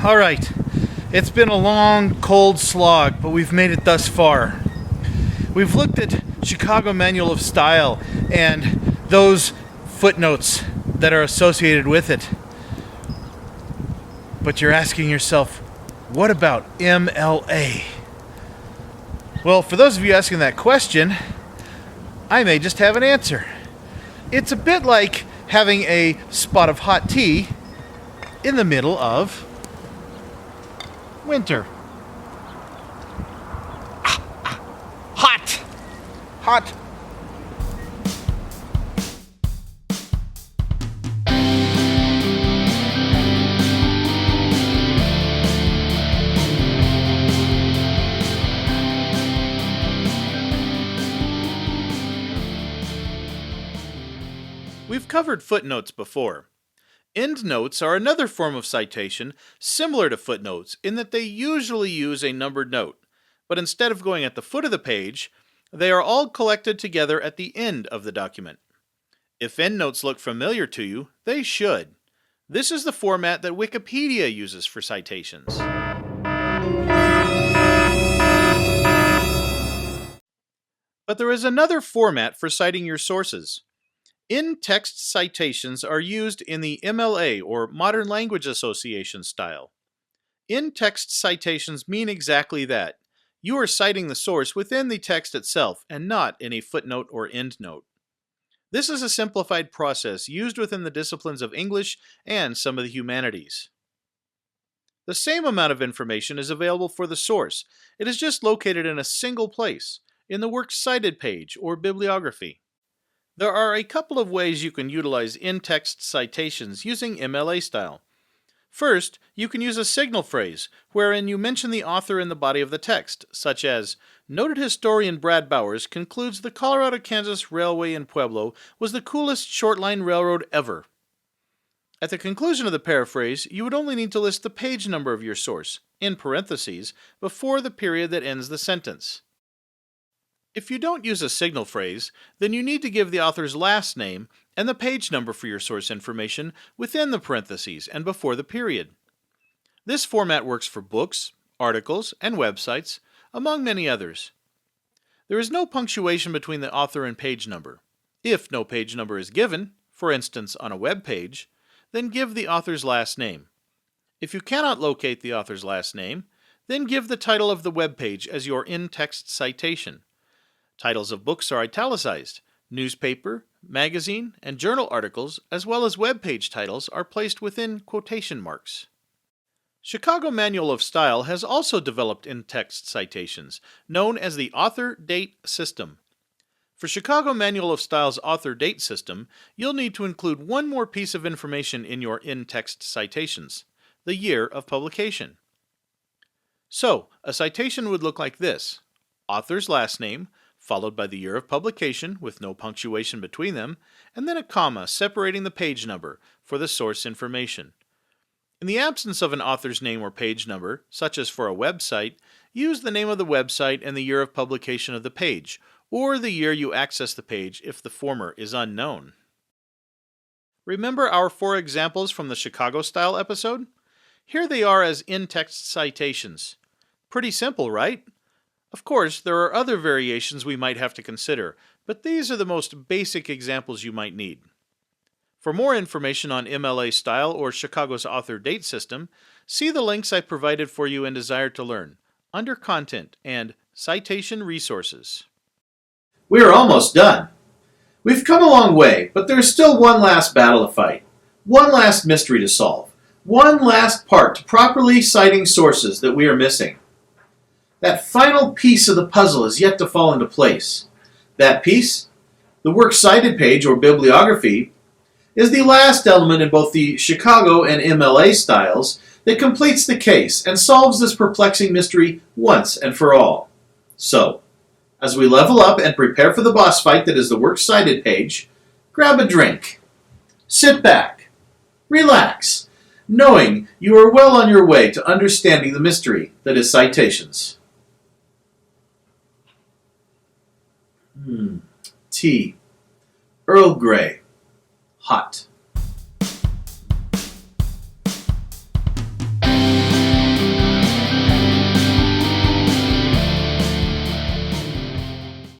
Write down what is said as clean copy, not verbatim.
All right, it's been a long, cold slog, but we've made it thus far. We've looked at Chicago Manual of Style and those footnotes that are associated with it. But you're asking yourself, what about MLA? Well, for those of you asking that question, I may just have an answer. It's a bit like having a spot of hot tea in the middle of winter. Hot! Hot! We've covered footnotes before. Endnotes are another form of citation similar to footnotes in that they usually use a numbered note, but instead of going at the foot of the page, they are all collected together at the end of the document. If endnotes look familiar to you, they should. This is the format that Wikipedia uses for citations. But there is another format for citing your sources. In-text citations are used in the MLA or Modern Language Association style. In-text citations mean exactly that. You are citing the source within the text itself and not in a footnote or endnote. This is a simplified process used within the disciplines of English and some of the humanities. The same amount of information is available for the source. It is just located in a single place, in the Works Cited page or bibliography. There are a couple of ways you can utilize in-text citations using MLA style. First, you can use a signal phrase, wherein you mention the author in the body of the text, such as, "Noted historian Brad Bowers concludes the Colorado-Kansas Railway in Pueblo was the coolest short-line railroad ever." At the conclusion of the paraphrase, you would only need to list the page number of your source, in parentheses, before the period that ends the sentence. If you don't use a signal phrase, then you need to give the author's last name and the page number for your source information within the parentheses and before the period. This format works for books, articles, and websites, among many others. There is no punctuation between the author and page number. If no page number is given, for instance on a web page, then give the author's last name. If you cannot locate the author's last name, then give the title of the web page as your in-text citation. Titles of books are italicized. Newspaper, magazine, and journal articles, as well as web page titles, are placed within quotation marks. Chicago Manual of Style has also developed in-text citations, known as the author-date system. For Chicago Manual of Style's author-date system, you'll need to include one more piece of information in your in-text citations: the year of publication. So, a citation would look like this: author's last name, followed by the year of publication with no punctuation between them, and then a comma separating the page number for the source information. In the absence of an author's name or page number, such as for a website, use the name of the website and the year of publication of the page, or the year you access the page if the former is unknown. Remember our 4 examples from the Chicago Style episode? Here they are as in-text citations. Pretty simple, right? Of course, there are other variations we might have to consider, but these are the most basic examples you might need. For more information on MLA Style or Chicago's author-date system, see the links I provided for you in Desire to Learn, under Content and Citation Resources. We are almost done. We've come a long way, but there is still one last battle to fight, one last mystery to solve, one last part to properly citing sources that we are missing. That final piece of the puzzle is yet to fall into place. That piece, the Works Cited page or bibliography, is the last element in both the Chicago and MLA styles that completes the case and solves this perplexing mystery once and for all. So, as we level up and prepare for the boss fight that is the Works Cited page, grab a drink, sit back, relax, knowing you are well on your way to understanding the mystery that is citations. Tea. Earl Grey. Hot.